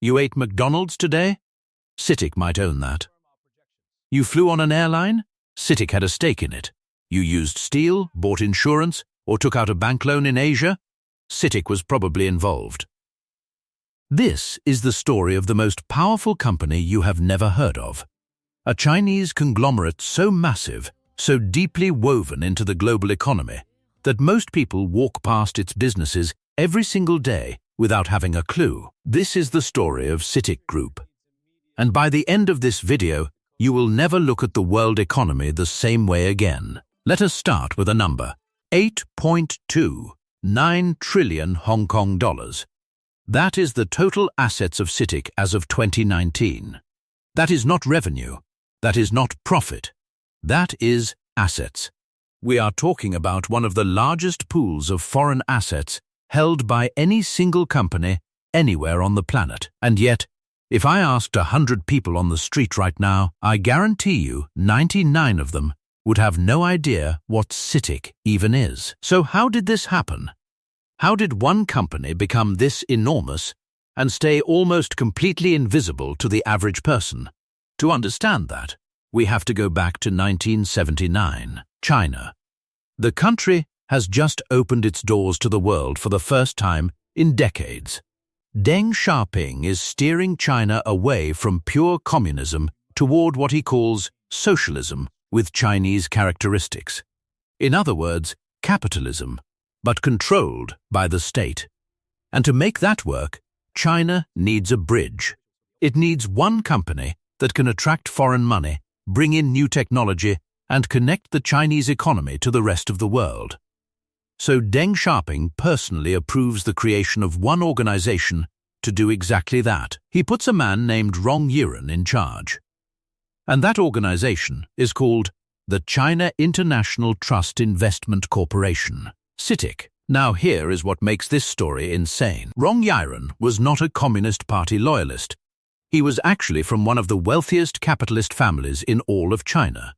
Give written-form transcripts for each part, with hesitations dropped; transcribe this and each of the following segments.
You ate McDonald's today? CITIC might own that. You flew on an airline? CITIC had a stake in it. You used steel, bought insurance, or took out a bank loan in Asia? CITIC was probably involved. This is the story of the most powerful company you have never heard of. A Chinese conglomerate so massive, so deeply woven into the global economy, that most people walk past its businesses every single day without having a clue. This is the story of CITIC Group. And by the end of this video, you will never look at the world economy the same way again. Let us start with a number: 8.29 trillion Hong Kong dollars. That is the total assets of CITIC as of 2019. That is not revenue. That is not profit. That is assets. We are talking about one of the largest pools of foreign assets held by any single company anywhere on the planet. And yet, if I asked 100 people on the street right now, I guarantee you 99 of them would have no idea what CITIC even is. So how did this happen? How did one company become this enormous and stay almost completely invisible to the average person? To understand that, we have to go back to 1979, China. The country has just opened its doors to the world for the first time in decades. Deng Xiaoping is steering China away from pure communism toward what he calls socialism with Chinese characteristics. In other words, capitalism, but controlled by the state. And to make that work, China needs a bridge. It needs one company that can attract foreign money, bring in new technology, and connect the Chinese economy to the rest of the world. So Deng Xiaoping personally approves the creation of one organization to do exactly that. He puts a man named Rong Yiren in charge. And that organization is called the China International Trust Investment Corporation, CITIC. Now here is what makes this story insane. Rong Yiren was not a Communist Party loyalist. He was actually from one of the wealthiest capitalist families in all of China.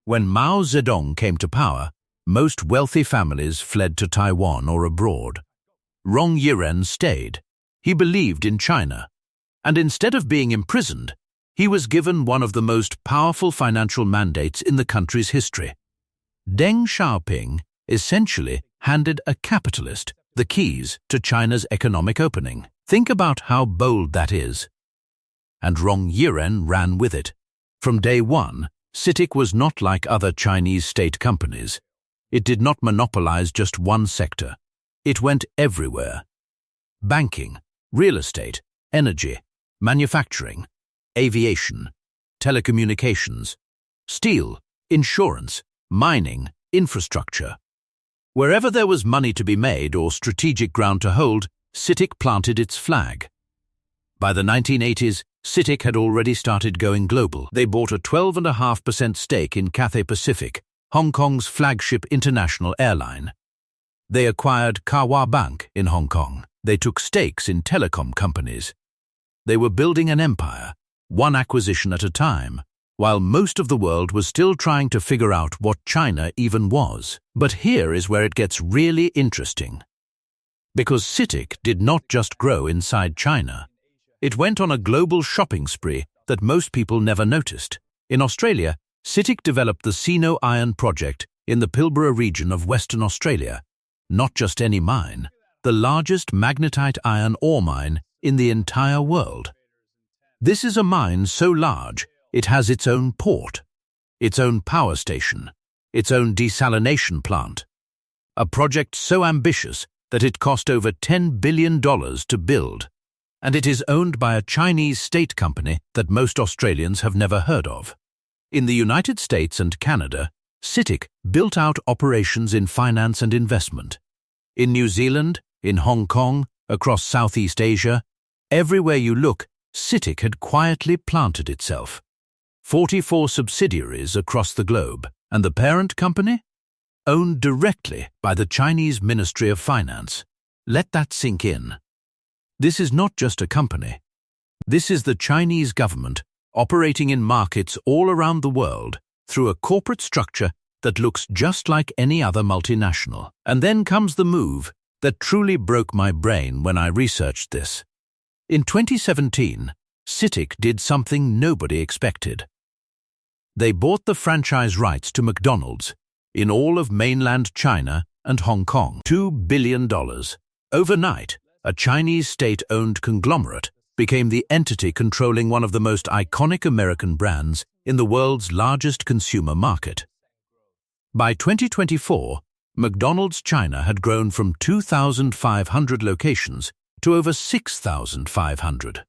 When Mao Zedong came to power, most wealthy families fled to Taiwan or abroad. Rong Yiren stayed. He believed in China. And instead of being imprisoned, he was given one of the most powerful financial mandates in the country's history. Deng Xiaoping essentially handed a capitalist the keys to China's economic opening. Think about how bold that is. And Rong Yiren ran with it. From day one, CITIC was not like other Chinese state companies. It did not monopolize just one sector. It went everywhere. Banking, real estate, energy, manufacturing, aviation, telecommunications, steel, insurance, mining, infrastructure. Wherever there was money to be made or strategic ground to hold, CITIC planted its flag. By the 1980s, CITIC had already started going global. They bought a 12.5% stake in Cathay Pacific, Hong Kong's flagship international airline. They acquired Kawa Bank in Hong Kong. They took stakes in telecom companies. They were building an empire, one acquisition at a time, while most of the world was still trying to figure out what China even was. But here is where it gets really interesting. Because CITIC did not just grow inside China. It went on a global shopping spree that most people never noticed. In Australia, CITIC developed the Sino Iron Project in the Pilbara region of Western Australia. Not just any mine, the largest magnetite iron ore mine in the entire world. This is a mine so large, it has its own port, its own power station, its own desalination plant. A project so ambitious that it cost over $10 billion to build. And it is owned by a Chinese state company that most Australians have never heard of. In the United States and Canada, CITIC built out operations in finance and investment. In New Zealand, in Hong Kong, across Southeast Asia, everywhere you look, CITIC had quietly planted itself. 44 subsidiaries across the globe, and the parent company? Owned directly by the Chinese Ministry of Finance. Let that sink in. This is not just a company. This is the Chinese government operating in markets all around the world through a corporate structure that looks just like any other multinational. And then comes the move that truly broke my brain when I researched this. In 2017, CITIC did something nobody expected. They bought the franchise rights to McDonald's in all of mainland China and Hong Kong. $2 billion. Overnight, a Chinese state-owned conglomerate became the entity controlling one of the most iconic American brands in the world's largest consumer market. By 2024, McDonald's China had grown from 2,500 locations to over 6,500.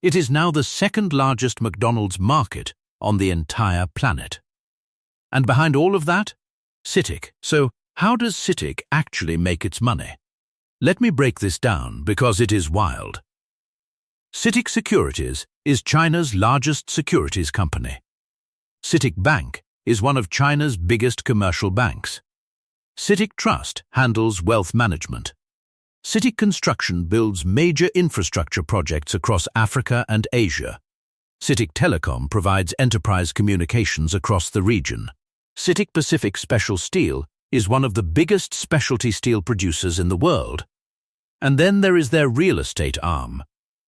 It is now the second largest McDonald's market on the entire planet. And behind all of that, CITIC. So, how does CITIC actually make its money? Let me break this down because it is wild. CITIC Securities is China's largest securities company. CITIC Bank is one of China's biggest commercial banks. CITIC Trust handles wealth management. CITIC Construction builds major infrastructure projects across Africa and Asia. CITIC Telecom provides enterprise communications across the region. CITIC Pacific Special Steel is one of the biggest specialty steel producers in the world. And then there is their real estate arm,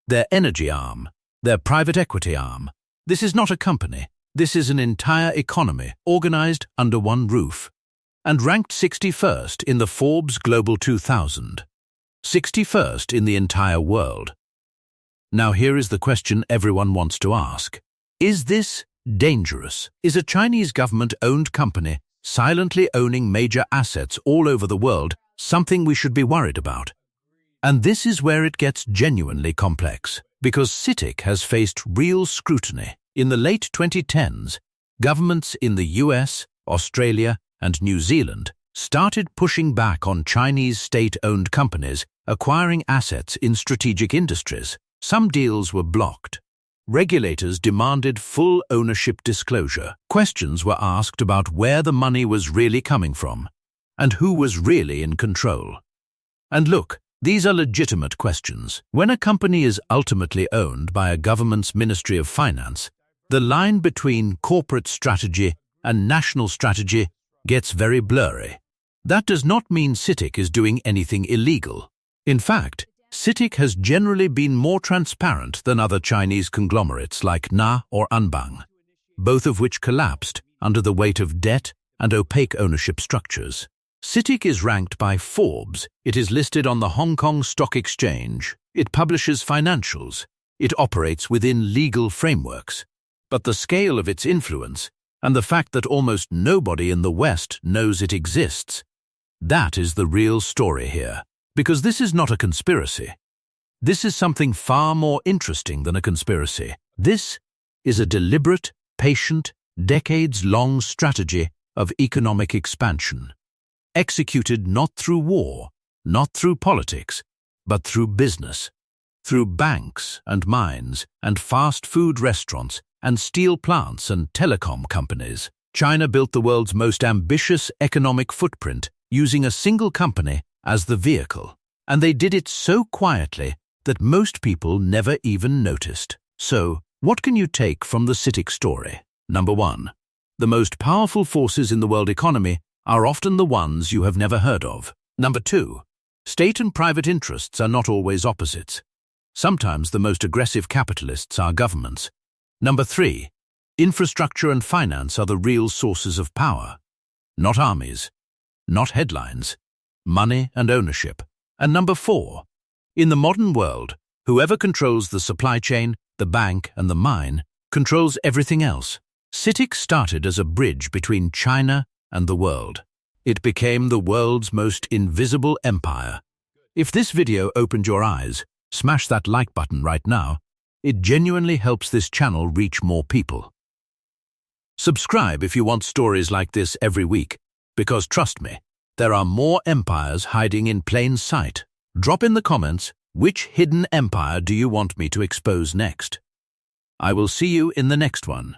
their energy arm, their private equity arm. This is not a company. This is an entire economy organized under one roof and ranked 61st in the Forbes Global 2000. 61st in the entire world. Now here is the question everyone wants to ask. Is this dangerous? Is a Chinese government-owned company silently owning major assets all over the world something we should be worried about? And this is where it gets genuinely complex, because CITIC has faced real scrutiny. In the late 2010s, governments in the US, Australia, and New Zealand started pushing back on Chinese state-owned companies acquiring assets in strategic industries. Some deals were blocked. Regulators demanded full ownership disclosure. Questions were asked about where the money was really coming from and who was really in control. And look, these are legitimate questions. When a company is ultimately owned by a government's Ministry of Finance, the line between corporate strategy and national strategy gets very blurry. That does not mean CITIC is doing anything illegal. In fact, CITIC has generally been more transparent than other Chinese conglomerates like Na or Anbang, both of which collapsed under the weight of debt and opaque ownership structures. CITIC is ranked by Forbes. It is listed on the Hong Kong Stock Exchange. It publishes financials. It operates within legal frameworks. But the scale of its influence and the fact that almost nobody in the West knows it exists, that is the real story here. Because this is not a conspiracy. This is something far more interesting than a conspiracy. This is a deliberate, patient, decades-long strategy of economic expansion, executed not through war, not through politics, but through business, through banks and mines and fast food restaurants and steel plants and telecom companies. China built the world's most ambitious economic footprint using a single company as the vehicle. And they did it so quietly that most people never even noticed. So, what can you take from the CITIC story? Number 1. The most powerful forces in the world economy are often the ones you have never heard of. Number 2. State and private interests are not always opposites. Sometimes the most aggressive capitalists are governments. Number 3. Infrastructure and finance are the real sources of power. Not armies, not headlines. Money and ownership. And number 4, in the modern world, whoever controls the supply chain, the bank, and the mine controls everything else. CITIC started as a bridge between China and the world. It became the world's most invisible empire. If this video opened your eyes, smash that like button right now. It genuinely helps this channel reach more people. Subscribe if you want stories like this every week, because trust me, there are more empires hiding in plain sight. Drop in the comments, which hidden empire do you want me to expose next? I will see you in the next one.